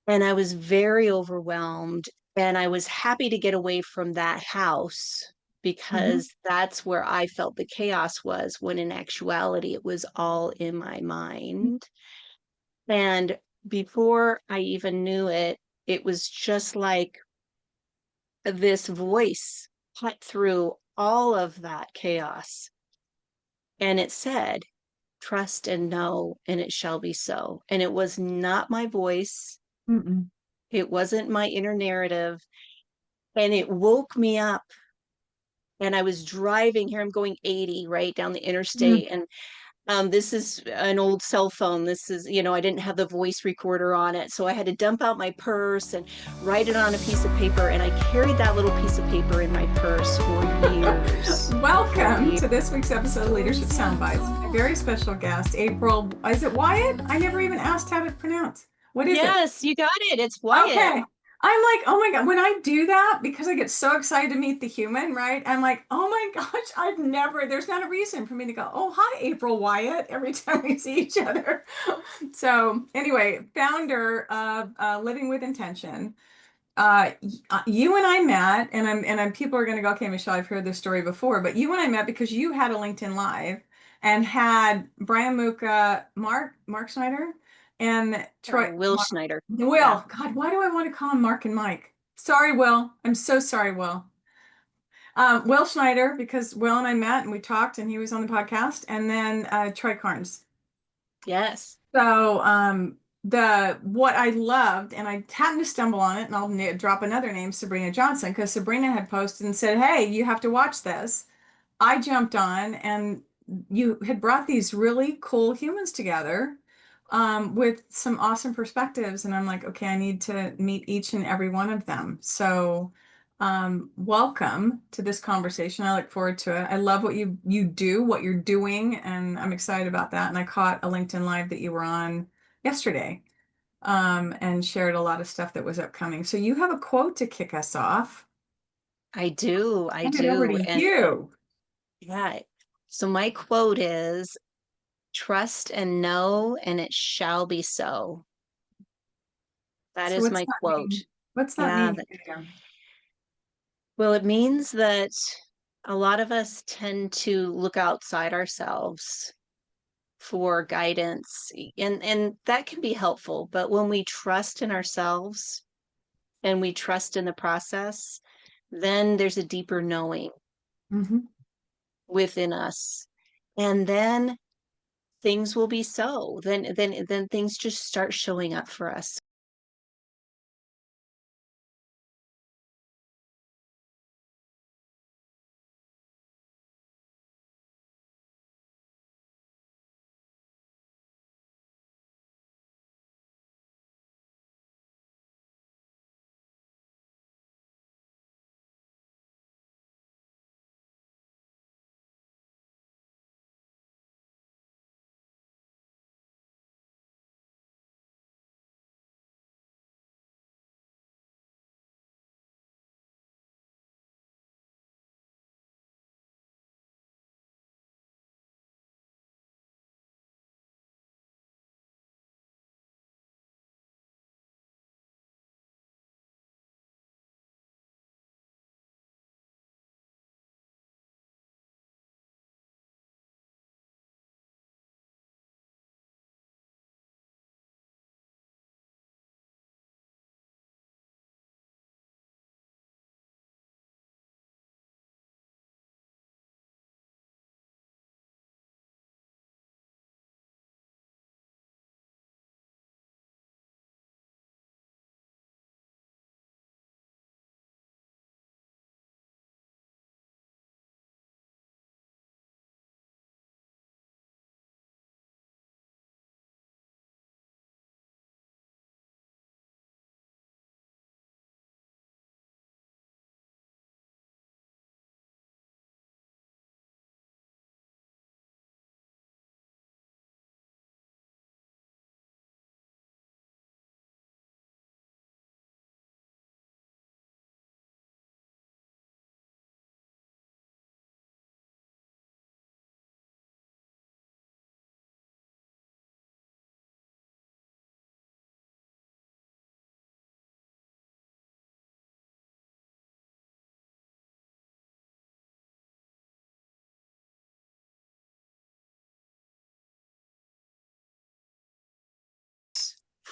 And I was very overwhelmed. And I was happy to get away from that house Mhm. because that's where I felt the chaos was, when in actuality, it was all in my mind. And before I even knew it, it was just like this voice cut through all of that chaos. And it said, trust and know, and it shall be so. And it was not my voice. Mm-mm. It wasn't my inner narrative. And it woke me up. And I was driving here. I'm going 80 right down the Mm. interstate. And this is an old cell phone. This is, I didn't have the voice recorder on it. So I had to dump out my purse and write it on a piece of paper. And I carried that little piece of paper in my purse for years. For Welcome years. to this week's episode of Leadership Soundbites. My very special guest, April. Is it Wyett? I never even asked how to pronounce. What is it? Yes, you got it. It's Wyett. Okay. I'm like, oh my God, when I do that, because I get so excited to meet the human, right? I'm like, oh my gosh, there's not a reason for me to go, oh, hi, April Wyett, every time we see each other. So, anyway, founder of Living with Intention. You and I met, people are going to go, okay, Michelle, I've heard this story before, but you and I met because you had a LinkedIn Live and had Brian Muka, Mark Schneider, and Will Schneider. Yeah. Will. God, why do I want to call him Mark and Mike? Sorry, Will. I'm so sorry, Will. Will Schneider, because Will and I met and we talked, and he was on the podcast, and then Troy Carnes. Yes. So the what I loved, and I happened to stumble on it, and I'll drop another name, Sabrina Johnson, because Sabrina had posted and said, "Hey, you have to watch this." I jumped on, and you had brought these really cool humans together with some awesome perspectives, and I'm like, okay, I need to meet each and every one of them. So welcome to this conversation. I look forward to it. I love what you do, what you're doing, and I'm excited about that. And I caught a LinkedIn Live that you were on yesterday, and shared a lot of stuff that was upcoming. So you have a quote to kick us off. I do. I Hand it over do. to And you. yeah. So my quote is, trust and know, and it shall be so. That So is what's my that quote. mean? What's that Yeah. mean? Yeah. Well, it means that a lot of us tend to look outside ourselves for guidance, and that can be helpful. But when we trust in ourselves and we trust in the process, then there's a deeper knowing Mhm. within us. And then things will be so. Then things just start showing up for us.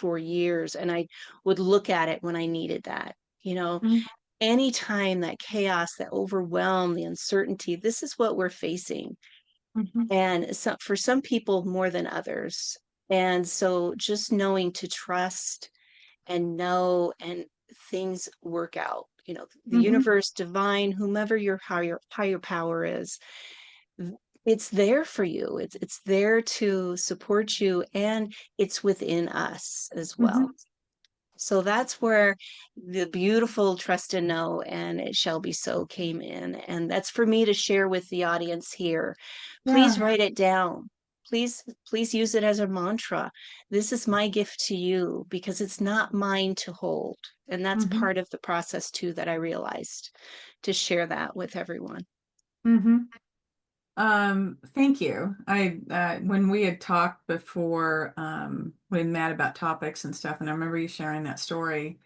for years, and I would look at it when I needed that. You know, Mhm. anytime that chaos, that overwhelm, the uncertainty, this is what we're facing. Mhm. And so for some people more than others. And so just knowing to trust and know, and things work out. You know, the Mhm. universe, divine, whomever your higher power is, th- it's there for you. It's there to support you, and it's within us as Mhm. well. So that's where the beautiful trust and know, and it shall be so came in. And that's for me to share with the audience here. Please Yeah. write it down. Please use it as a mantra. This is my gift to you because it's not mine to hold. And that's Mhm. part of the process too that I realized, to share that with everyone. Mhm. Thank you. When we had talked before, we had met about topics and stuff, and I remember you sharing that story.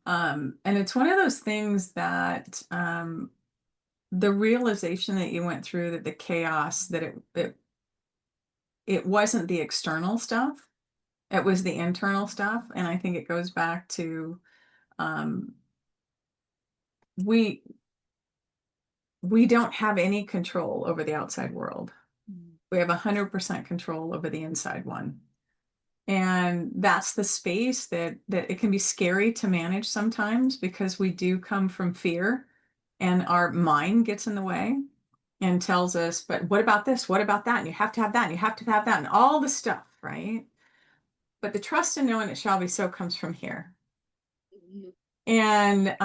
And it's one of those things that, the realization that you went through, that the chaos, that it wasn't the external stuff, it was the internal stuff. And I think it goes back to, um, we we don't have any control over the outside world. Mm. We have 100% control over the inside one. And that's the space that it can be scary to manage sometimes, because we do come from fear, and our mind gets in the way and tells us, but what about this? What about that? And you have to have that, and you have to have that, and all the stuff, right? But the trust and knowing it shall be so comes from here. Mhm. And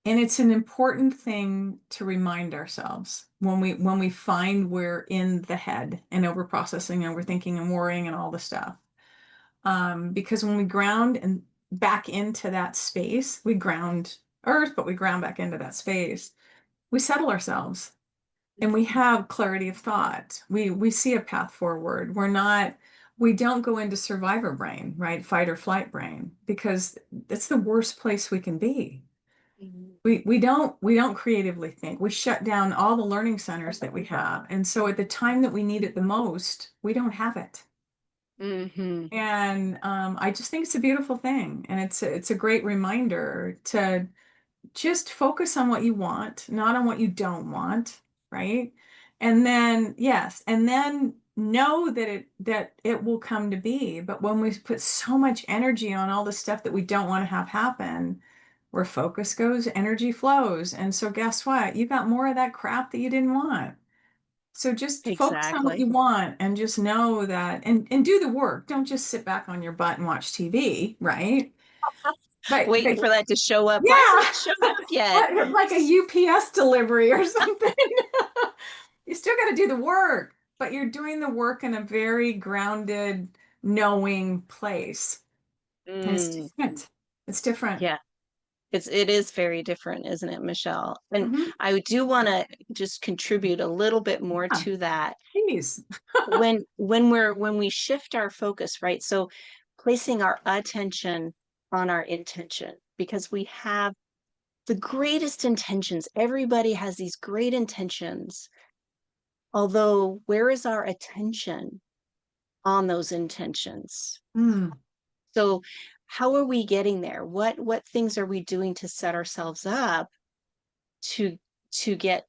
and it's an important thing to remind ourselves when we find we're in the head and over processing, overthinking, and worrying and all the stuff. Because when we ground and back into that space, we ground earth, but we ground back into that space, we settle ourselves, and we have clarity of thought. We see a path forward. We don't go into survivor brain, right? Fight or flight brain, because it's the worst place we can be. Mhm. We don't creatively think. We shut down all the learning centers that we have. And so at the time that we need it the most, we don't have it. Mhm. And I just think it's a beautiful thing. And it's a great reminder to just focus on what you want, not on what you don't want, right? And then, yes, and then know that it will come to be. But when we put so much energy on all the stuff that we don't want to have happen, where focus goes, energy flows. And so guess what? You got more of that crap that you didn't want. So just focus on what Exactly. you want, and just know that, and do the work. Don't just sit back on your butt and watch TV, right? But Waiting for that to show up. Why hasn't yeah, it showed up yet? like a UPS delivery or something. You still got to do the work, but you're doing the work in a very grounded, knowing place. And it's Mm, different. It's different. yeah. It is very different, isn't it, Michelle? And Mhm. I do want to just contribute a little bit more Yeah, to that. please. When we shift our focus, right? So placing our attention on our intention, because we have the greatest intentions. Everybody has these great intentions. Although, where is our attention on those intentions? Mm, So how are we getting there? What things are we doing to set ourselves up to get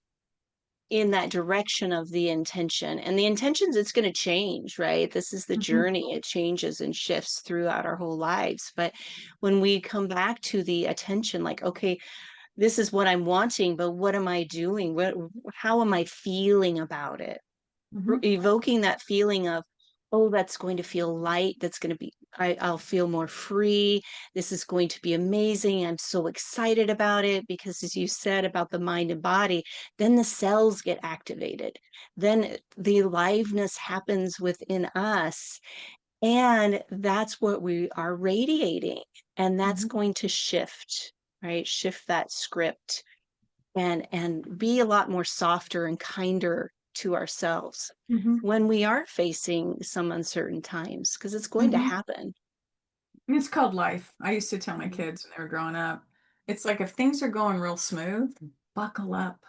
in that direction of the intention? And the intentions, it's going to change, right? This is the mhm, journey. It changes and shifts throughout our whole lives. But when we come back to the attention, like, okay, this is what I'm wanting, but what am I doing? How am I feeling about it? mhm, Evoking that feeling of, oh, that's going to feel light, that's going to be, I'll feel more free, this is going to be amazing, I'm so excited about it, because as you said about the mind and body, then the cells get activated, then the aliveness happens within us, and that's what we are radiating, and that's mhm, going to shift, right? Shift that script, and be a lot more softer and kinder to ourselves mhm, when we are facing some uncertain times, because it's going to mhm. happen. It's called life. I used to tell my Mhm. kids when they were growing up, it's like if things are going real smooth, buckle up,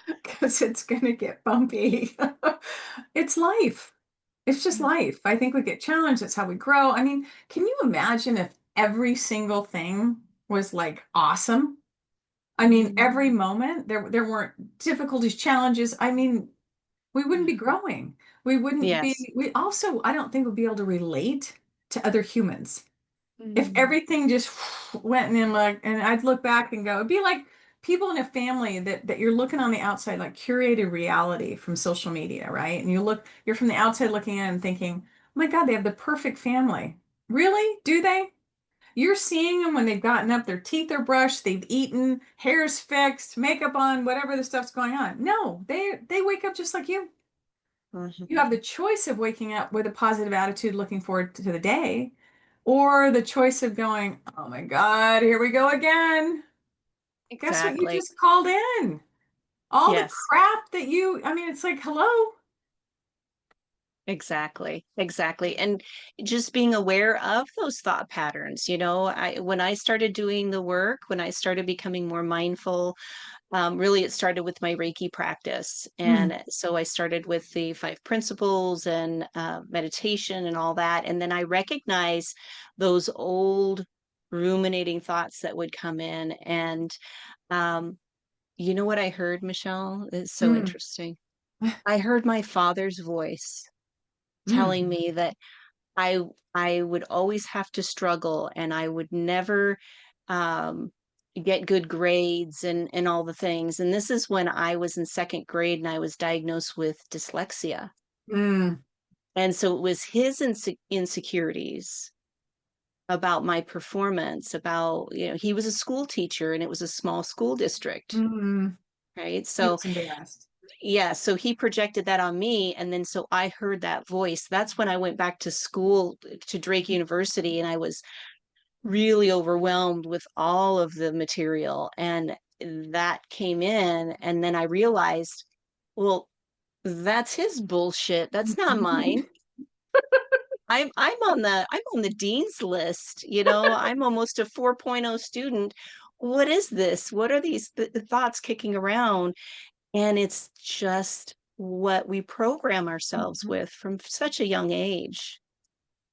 because it's going to get bumpy. It's life. It's just Yeah. life. I think we get challenged. That's how we grow. I mean, can you imagine if every single thing was like awesome? I mean, Mhm. every moment there weren't difficulties, challenges. I mean, we wouldn't be growing. We wouldn't Yes. be, we also, I don't think we'd be able to relate to other humans. If Mm. everything just went in like, and I'd look back and go, it'd be like people in a family that you're looking on the outside, like curated reality from social media, right? And you're from the outside looking in and thinking, oh my God, they have the perfect family. Really? Do they? You're seeing them when they've gotten up, their teeth are brushed, they've eaten, hair's fixed, makeup on, whatever the stuff's going on. No, they wake up just like you. Mhm. You have the choice of waking up with a positive attitude, looking forward to the day, or the choice of going, oh my God, here we go again. Guess what you Exactly. just called in? All the Yes. crap that I mean, it's like, hello. Exactly, exactly, and just being aware of those thought patterns, when I started doing the work, when I started becoming more mindful, really it started with my Reiki practice, Mm, and so I started with the 5 principles and, meditation and all that, and then I recognize those old ruminating thoughts that would come in, and, um, you know what I heard, Michelle? It's so mm, interesting. I heard my father's voice mm, telling me that I I would always have to struggle and I would never um, get good grades and all the things. And this is when I was in second grade and I was diagnosed with dyslexia. mm, And so it was his insecurities about my performance, about, he was a school teacher and it was a small school district, mm. right? He So was embarrassed. yeah, so he projected that on me, and then so I heard that voice. That's when I went back to school to Drake University, and I was really overwhelmed with all of the material, and that came in, and then I realized, well, that's his bullshit. That's not mine. I'm on the dean's list, I'm almost a 4.0 student. What is this? What are these thoughts kicking around? And it's just what we program ourselves with from such a young age.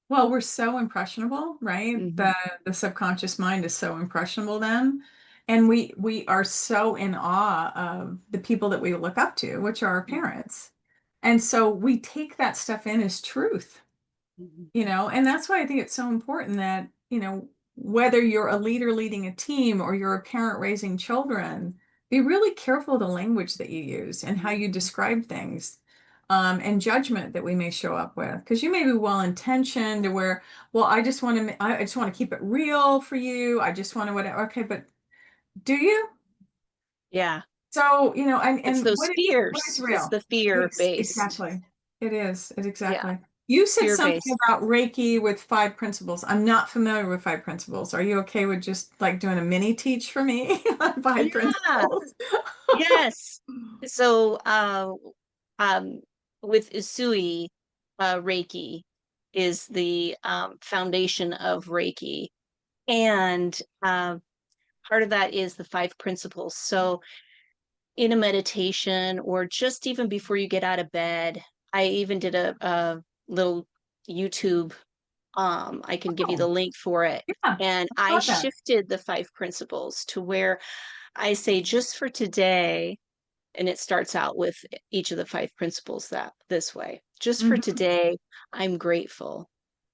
Well, we're so impressionable, right? Mhm, The subconscious mind is so impressionable then. And we are so in awe of the people that we look up to, which are our mhm, parents. And so we take that stuff in as truth. mhm, And that's why I think it's so important that, whether you're a leader leading a team or you're a parent raising children, be really careful the language that you use and how you mhm. describe things, and judgment that we may show up with. Because you may be well intentioned to where, well, I just want to keep it real for you. I just want to whatever. Okay, but do you? Yeah, So, it's and those what is fears. It's real? the fear-based. Exactly. It is. It Yeah, exactly. You said something fear-based. about Reiki with 5 principles. I'm not familiar with 5 principles. Are you okay with just like doing a mini teach for me on five Yeah, principles? yes. So, um, with Usui, Reiki is the, foundation of Reiki, and, part of that is the 5 principles. So in a meditation or just even before you get out of bed. I even did a little YouTube. I can give you the Oh, link for it. yeah. And I I love that. shifted the 5 principles to where I say, just for today, and it starts out with each of the 5 principles that this way. Just for Hmm. today, I'm grateful.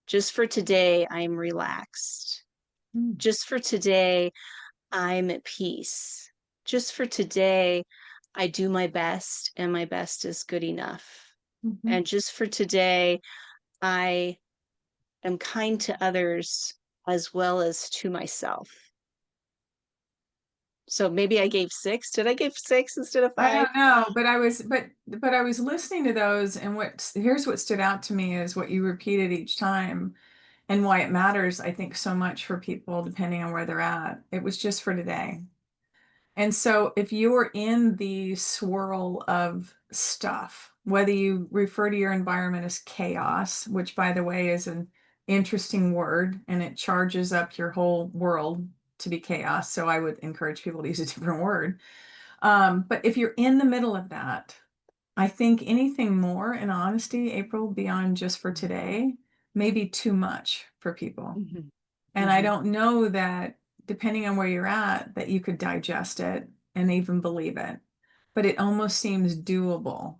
Just for today, I'm relaxed. Just for today, I'm at peace. Just for today, I do my best and my best is good enough. Hmm. And just for today, I am kind to others as well as to myself. So maybe I gave 6. Did I give 6 instead of I 5? don't know, but I was listening to those, and here's what stood out to me is what you repeated each time and why it matters, I think, so much for people depending on where they're at. It was just for today. And so if you're in the swirl of stuff, whether you refer to your environment as chaos, which by the way is an interesting word and it charges up your whole world to be chaos. So I would encourage people to use a different word. But if you're in the middle of that, I think anything more, in honesty, April, beyond just for today, may be too much for people. Mm-hmm. And I Mm-hmm. don't know that, depending on where you're at, that you could digest it and even believe it. But it almost seems doable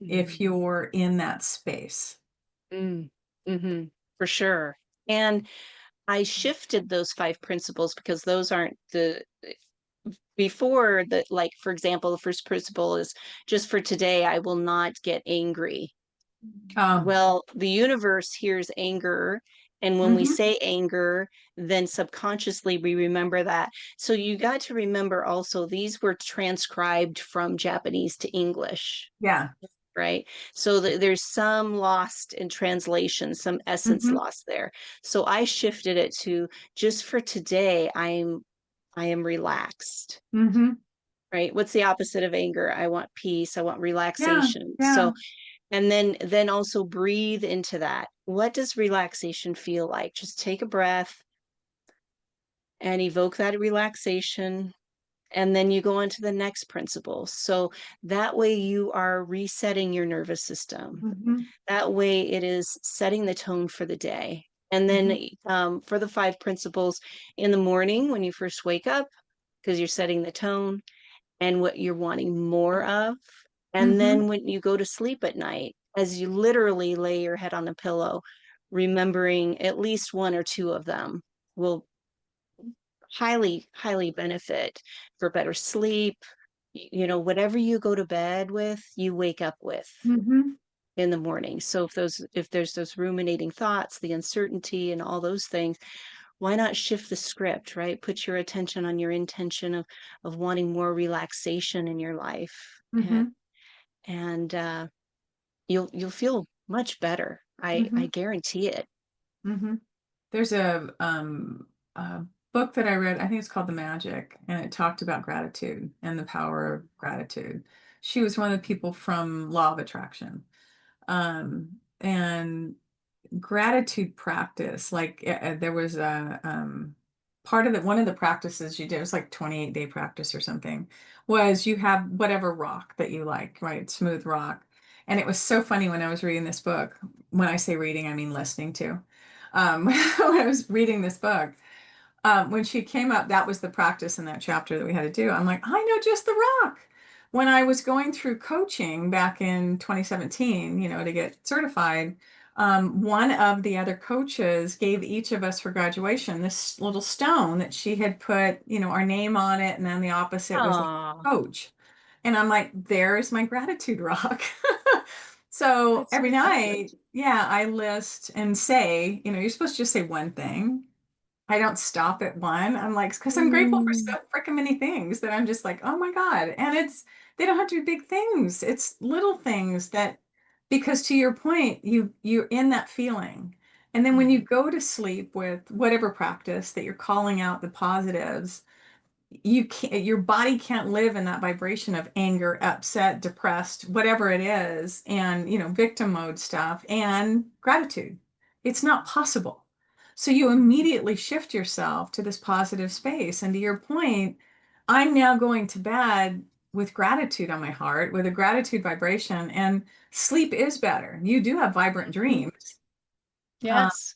if Mm-hmm. you're in that space. Mm. Mm-hmm. For sure. And I shifted those five principles because those aren't the before the like for example, the first principle is just for today, I will not get angry. Oh, Well, the universe hears anger. And when we hmm. say anger, then subconsciously we remember that. So you got to remember also, these were transcribed from Japanese to English, Yeah. right? So there's some lost in translation, some essence Hmm. lost there. So I shifted it to just for today, I am relaxed, Hmm. right? What's the opposite of anger? I want peace, I want Yeah. relaxation. Yeah. So and then also breathe into that. What does relaxation feel like? Just take a breath and evoke that relaxation. And then you go on to the next principle. So that way you are resetting your nervous system. Hmm. That way it is setting the tone for the day. And then Hmm. for the five principles in the morning when you first wake up, because you're setting the tone and what you're wanting more of. And Hmm. then when you go to sleep at night, as you literally lay your head on the pillow, remembering at least one or two of them will highly, highly benefit for better sleep. You know, whatever you go to bed with, you wake up with Hmm. in the morning. So if there's those ruminating thoughts, the uncertainty and all those things, why not shift the script, right? Put your attention on your intention of wanting more relaxation in your life. Hmm. And you'll feel much better. I Hmm. guarantee it. Hmm. There's a book that I read, I think it's called The Magic, and it talked about gratitude and the power of gratitude. She was one of the people from Law of Attraction. And gratitude practice, like there was a part of it, one of the practices you did, it was like 28-day practice or something, was you have whatever rock that you like, right? Smooth rock. And it was so funny when I was reading this book. When I say reading, I mean listening to. When I was reading this book, when she came up, that was the practice in that chapter that we had to do. I'm like, I know just the rock. When I was going through coaching back in 2017, to get certified, one of the other coaches gave each of us for graduation this little stone that she had put, our name on it, and then the opposite was like Oh, coach. And I'm like, there's my gratitude rock. So that's every night, perfect. yeah, I list and say, you're supposed to just say one thing. I don't stop at one. I'm like, because I'm grateful for so Mm, freaking many things that I'm just like, oh my God. And they don't have to be big things. It's little things that, because to your point, you're in that feeling. And then when you mm, go to sleep with whatever practice that you're calling out the positives, you can't, your body can't live in that vibration of anger, upset, depressed, whatever it is, and victim mode stuff and gratitude. It's not possible. So you immediately shift yourself to this positive space. And to your point, I'm now going to bed with gratitude on my heart, with a gratitude vibration, and sleep is better. You do have vibrant mm. dreams. Uh, Yes.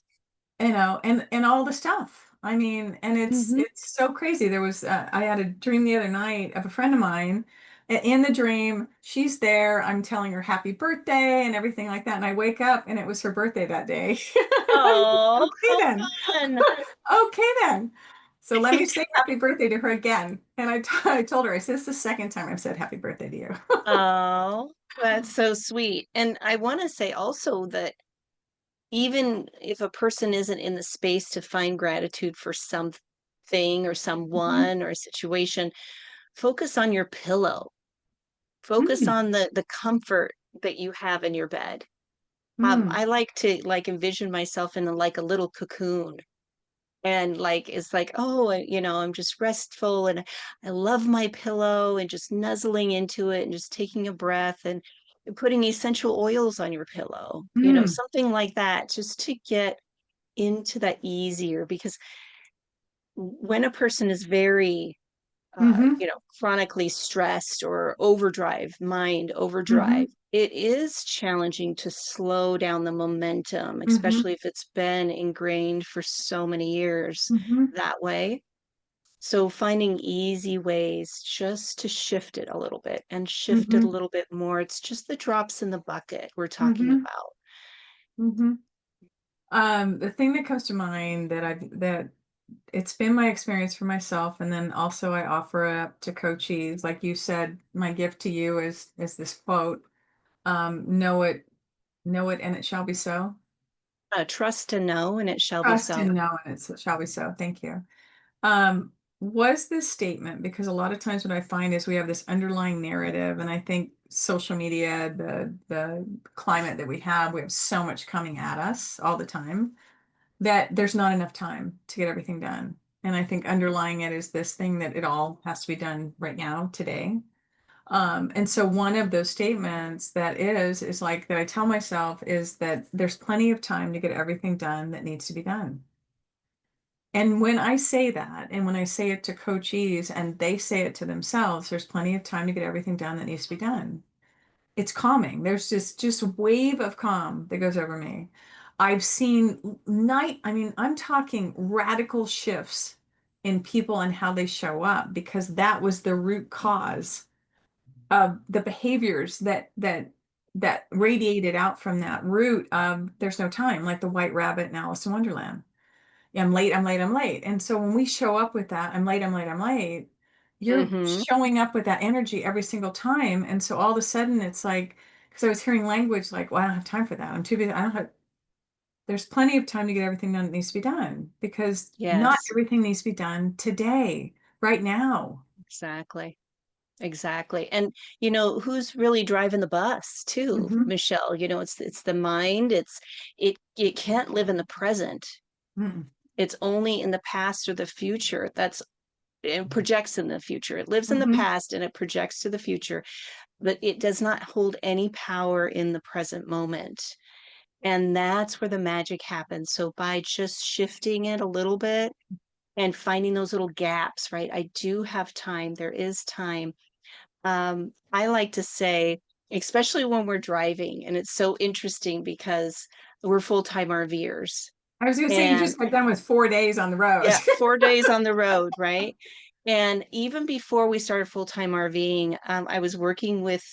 and all the stuff. I mean, and it's Hmm. it's so crazy. I had a dream the other night of a friend of mine. In the dream, she's there. I'm telling her happy birthday and everything like that. And I wake up and it was her birthday that day. Oh, Okay how then. fun. Okay then. So let me say happy birthday to her again. And I told her, I said, this is the second time I've said happy birthday to you. Oh, that's so sweet. And I want to say also that even if a person isn't in the space to find gratitude for something or Mhm. someone or a situation, focus on your pillow. Focus Mm. on the comfort that you have in your bed. Mm. I like to like envision myself in like a little cocoon and like it's like, oh, I'm just restful and I love my pillow and just nuzzling into it and just taking a breath and putting essential oils on your pillow, Mm. something like that, just to get into that easier because when a person is very Mm-hmm. chronically stressed or mind Mm-hmm. overdrive, it is challenging to slow down the momentum, Mm-hmm. especially if it's been ingrained for so many years Mm-hmm. that way. So finding easy ways just to shift it a little bit and shift it a Mm-hmm. little bit more. It's just the drops in the bucket we're talking Mm-hmm. about. Mm-hmm. The thing that comes to mind that it's been my experience for myself, and then also I offer it up to coachees. Like you said, my gift to you is this quote, know it, and it shall be so. Trust and know, and it shall be Trust so. and know, and it shall be so. Thank you. Um, was this statement, because a lot of times what I find is we have this underlying narrative, and I think social media, the climate that we have so much coming at us all the time that there's not enough time to get everything done. And I think underlying it is this thing that it all has to be done right now, today. And so one of those statements that is like that I tell myself is that there's plenty of time to get everything done that needs to be done. And when I say that, and when I say it to coachees and they say it to themselves, there's plenty of time to get everything done that needs to be done. It's calming. There's just a wave of calm that goes over me. I've seen I mean, I'm talking radical shifts in people and how they show up because that was the root cause of the behaviors that radiated out from that root of there's no time, like the White Rabbit in Alice in Wonderland. I'm late, I'm late, I'm late. And so when we show up with that, I'm late, I'm late, I'm late, you're Mm-hmm. showing up with that energy every single time. And so all of a sudden it's like, because I was hearing language like, well, I don't have time for that. I'm too busy. I don't have, there's plenty of time to get everything done that needs to be done because not Yes, everything needs to be done today, right now. exactly. Exactly. And who's really driving the bus too, Mm-hmm. Michelle? It's the mind. It can't live in the present. Mm-hmm. It's only in the past or the future. It projects in the future. It lives in the Mm-hmm. past and it projects to the future, but it does not hold any power in the present moment. And that's where the magic happens. So by just shifting it a little bit and finding those little gaps, right? I do have time. There is time. I like to say, especially when we're driving, and it's so interesting because we're full-time RVers. I was going to say, you And just got done with 4 days on the road. yeah, 4 days on the road, right? And even before we started full-time RVing, I was working with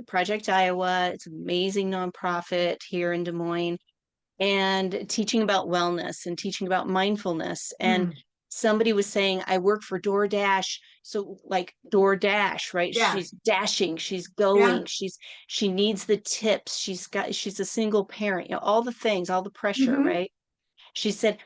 Project Iowa. It's an amazing nonprofit here in Des Moines and teaching about wellness and teaching about mindfulness. And Mm. somebody was saying, I work for DoorDash. So like DoorDash, right? Yeah. She's dashing, she's Yeah. going, she needs the tips. She's a single parent, all the things, all the pressure, Mm-hmm. right? She said,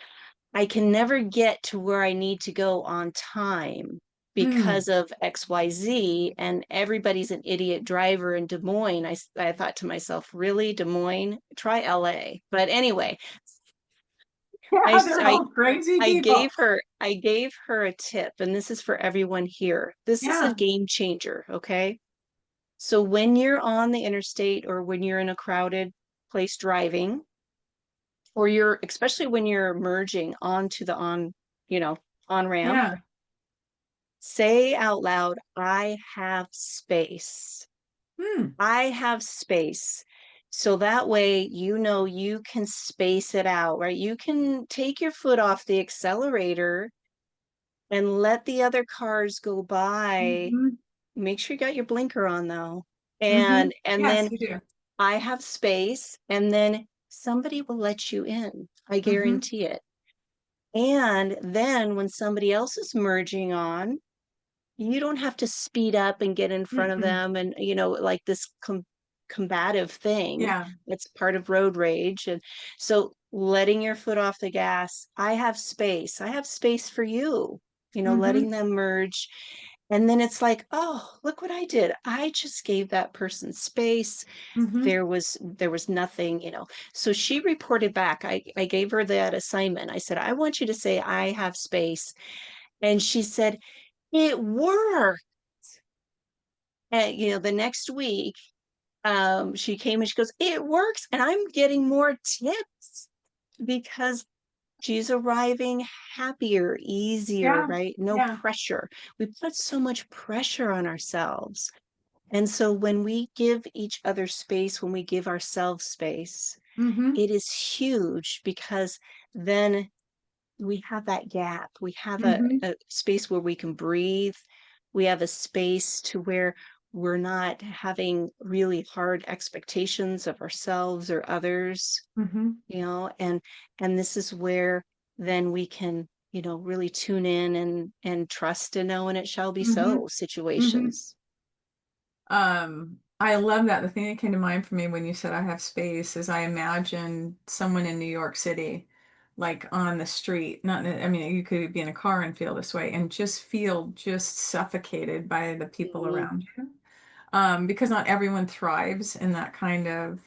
I can never get to where I need to go on time Mm. because of XYZ, and everybody's an idiot driver in Des Moines. I thought to myself, really, Des Moines? Try LA. But anyway, I, Yeah, s- they're I, all crazy I people. gave her a tip, and this is for everyone here. This is a Yeah. game changer, okay? So when you're on the interstate or when you're in a crowded place driving, or especially when you're merging onto the on ramp, Yeah. say out loud, I have space. Hmm. I have space. So that way, you can space it out, right? You can take your foot off the accelerator and let the other cars go by. Mm-hmm. Make sure you got your blinker on though. Mm-hmm. And Yes, then you do. I have space, and then somebody will let you in. I Mm-hmm. guarantee it. And then when somebody else is merging on, you don't have to speed up and get in front of Mm-mm. them and like this combative thing. Yeah. It's part of road rage. And so letting your foot off the gas, I have space for you, Mm-hmm. letting them merge. And then it's like, oh, look what I did, I just gave that person space. Mm-hmm. There was nothing. So she reported back. I gave her that assignment. I said, I want you to say I have space. And she said, it worked. And the next week, she came and she goes, it works, and I'm getting more tips because she's arriving happier, easier, Yeah. right? No Yeah. pressure. We put so much pressure on ourselves. And so when we give each other space, when we give ourselves space, Mm-hmm. it is huge because then we have that gap. We have Mm-hmm. a space where we can breathe. We have a space to where we're not having really hard expectations of ourselves or others, Mm-hmm. and this is where then we can, really tune in and trust and know and it shall be Mm-hmm. so Mm-hmm. situations. I love that. The thing that came to mind for me when you said I have space is I imagine someone in New York City, like on the street, not, I mean, you could be in a car and feel this way and just feel just suffocated by the people Mhm, around you. Because not everyone thrives in that kind of,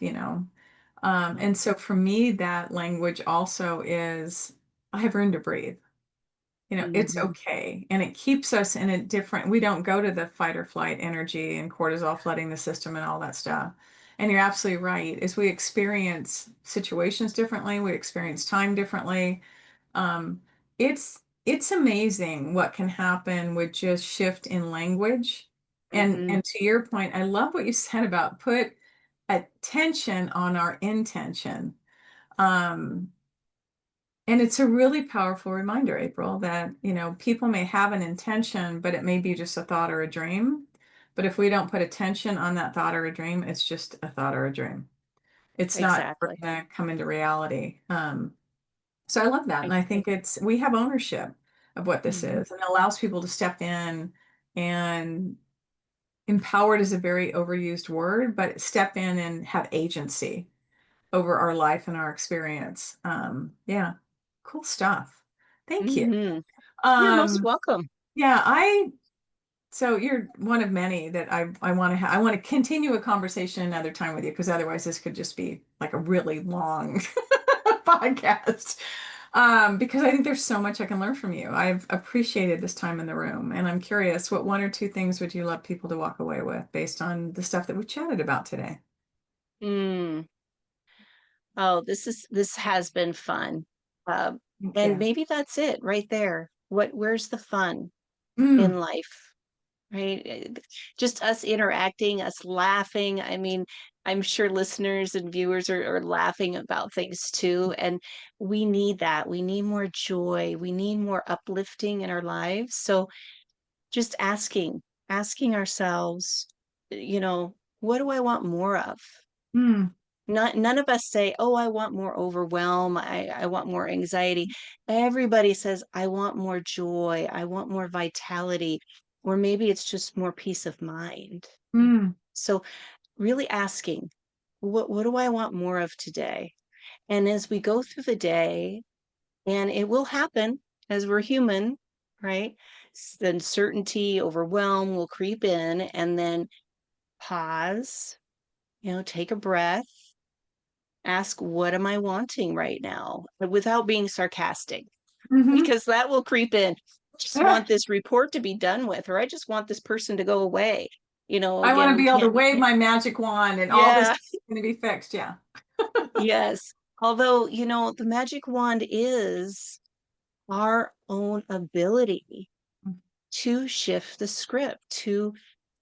and so for me, that language also is I have room to breathe. It's mhm, okay. And it keeps us in a different, we don't go to the fight or flight energy and cortisol flooding the system and all that stuff. And you're absolutely right. As we experience situations differently, we experience time differently. Um, it's amazing what can happen with just shift in language. And mhm. and to your point, I love what you said about put attention on our intention. Um, and it's a really powerful reminder, April, that, people may have an intention, but it may be just a thought or a dream. But if we don't put attention on that thought or a dream, it's just a thought or a dream. It's not ever Exactly. going to come into reality. So I love that. And I think we have ownership of what this Mhm, is, and it allows people to step in, and empowered is a very overused word, but step in and have agency over our life and our experience. Yeah, cool stuff. Thank you. mhm. You're most Um, welcome. yeah, so you're one of many that I want to I want to continue a conversation another time with you, because otherwise this could just be like a really long podcast. Because I think there's so much I can learn from you. I've appreciated this time in the room, and I'm curious, what one or two things would you love people to walk away with based on the stuff that we chatted about today? Mm. Oh, this has been fun. Um, Thank and you. maybe that's it right there. Where's the fun Mm, in life, right? Just us interacting, us laughing. I mean, I'm sure listeners and viewers are laughing about things too. And we need that. We need more joy. We need more uplifting in our lives. So just asking ourselves, what do I want more of? mm, None of us say, "Oh, I want more overwhelm. I want more anxiety." Everybody says, "I want more joy. I want more vitality." Or maybe it's just more peace of mind. mm, So really asking, what do I want more of today? And as we go through the day, and it will happen as we're human, right? Uncertainty, overwhelm will creep in, and then pause, take a breath, ask, what am I wanting right now? Without being sarcastic, hmm. because that will creep in. I just want this report to be done with, or I just want this person to go away. I want Again, to we be able to can't, wave my magic wand and all this yeah, is going to be fixed. Yeah. yes. Although, the magic wand is our own ability to shift the script, to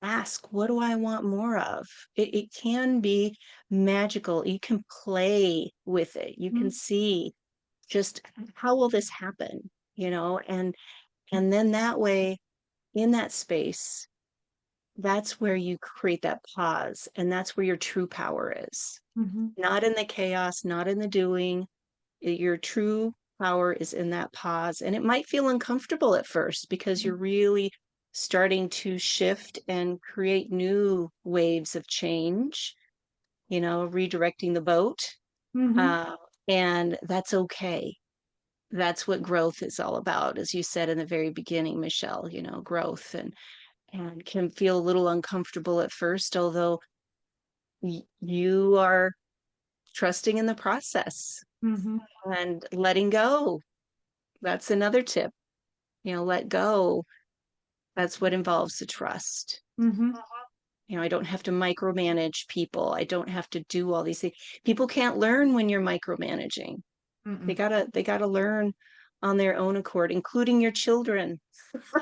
ask, what do I want more of? It can be magical. You can play with it. You can Mhm. see just how will this happen, and then that way in that space, that's where you create that pause, and that's where your true power is. Mhm. Not in the chaos, not in the doing. Your true power is in that pause, and it might feel uncomfortable at first because you're really starting to shift and create new waves of change, redirecting the boat. Mhm. uh, and that's okay. That's what growth is all about, as you said in the very beginning, Michelle. Growth and can feel a little uncomfortable at first, although you are trusting in the process Mhm. and letting go. That's another tip. Let go. That's what involves the trust. Mhm. I don't have to micromanage people. I don't have to do all these things. People can't learn when you're micromanaging. Mm-mm. They gotta learn on their own accord, including your children,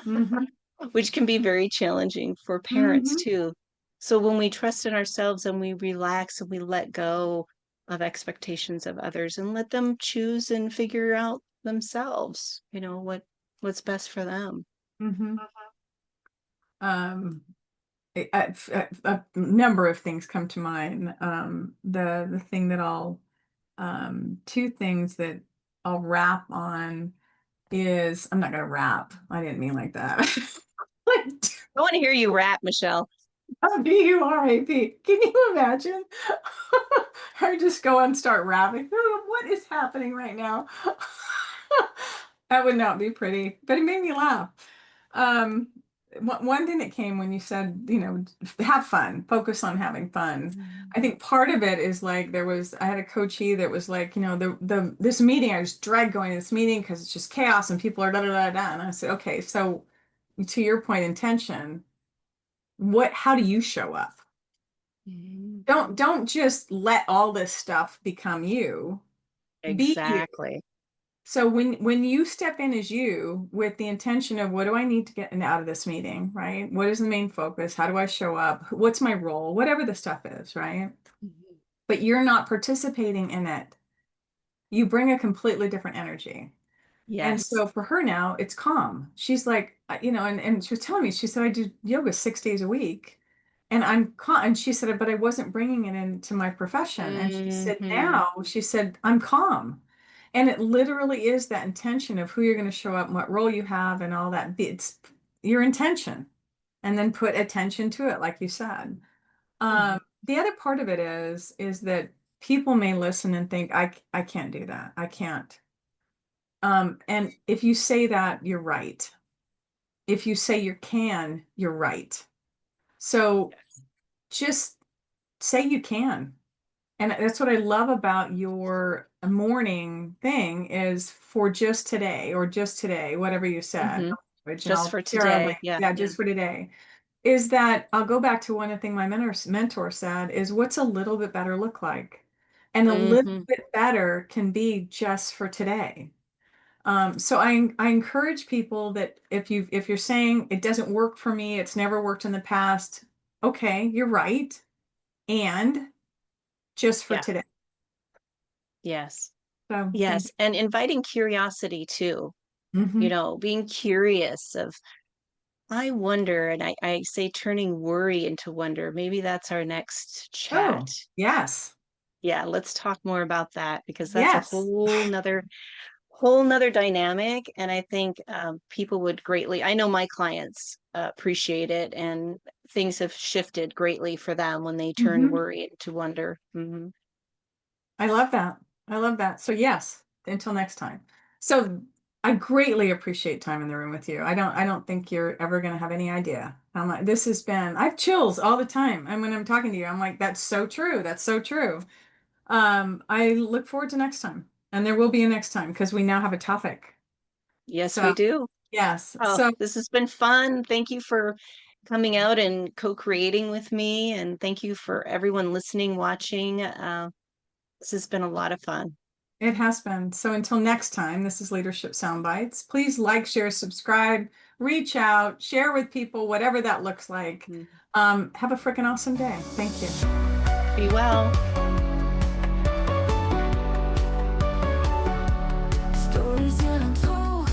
Mm-hmm. which can be very challenging for parents Mm-hmm. too. So when we trust in ourselves and we relax and we let go of expectations of others and let them choose and figure out themselves, what's best for them. Mm-hmm. Um, a number of things come to mind. The thing that I'll two things that I'll wrap on is I'm not gonna rap. I didn't mean like that. Like, I want to hear you rap, Michelle. Burap. Can you imagine? Or just go and start rapping. Oh, what is happening right now? That would not be pretty, but it made me laugh. Um, one thing that came when you said, have fun, focus on having fun. Mhm. I think part of it is like I had a coachee that was like, this meeting, I was dragged going to this meeting because it's just chaos and people are da da da da. And I said, okay, so to your point, intention, how do you show up? Mhm. Don't just let all this stuff become you. Be you. Exactly. So when you step in as you with the intention of what do I need to get out of this meeting, right? What is the main focus? How do I show up? What's my role? Whatever the stuff is, right? Mhm. But you're not participating in it. You bring a completely different energy. And Yes. so for her now, it's calm. She's like, and she was telling me, she said, I do yoga 6 days a week. And I'm calm. And she said, but I wasn't bringing it into my profession. And she said, Hmm. now, she said, I'm calm. And it literally is that intention of who you're going to show up and what role you have and all that. It's your intention. And then put attention to it, like you said. Mhm. The other part of it is that people may listen and think, I can't do that. I can't. And if you say that, you're right. If you say you can, you're right. So Yes. just say you can. And that's what I love about your morning thing is for just today or just today, whatever you said, Hmm. which and Just I'll for share our link. today. Yeah. Yeah, just for today. Is that I'll go back to one thing my mentor said is what's a little bit better look like? And a little Hmm. bit better can be just for today. So I encourage people that if you're saying it doesn't work for me, it's never worked in the past, okay, you're right. And just for Yeah. today. Yes. So thank Yes. And inviting curiosity too, you. Hmm. being curious of, I wonder, and I say turning worry into wonder. Maybe that's our next chat. Oh, yes. Yeah, let's talk more about that because that's a Yes. whole nother dynamic. And I think people would greatly, I know my clients appreciate it, and things have shifted greatly for them when they turn Hmm. worry into wonder. Hmm. I love that. I love that. So yes, until next time. So I greatly appreciate time in the room with you. I don't think you're ever going to have any idea how much this has been. I have chills all the time. And when I'm talking to you, I'm like, that's so true. That's so true. I look forward to next time. And there will be a next time because we now have a topic. Yes, So we do. yes. Oh, So this has been fun. Thank you for coming out and co-creating with me. And thank you for everyone listening, watching. This has been a lot of fun. it has been. So until next time, this is Leadership Sound Bites. Please like, share, subscribe, reach out, share with people, whatever that looks like. Mm. Have a freaking awesome day. Thank you. Be well. Stories yet untold.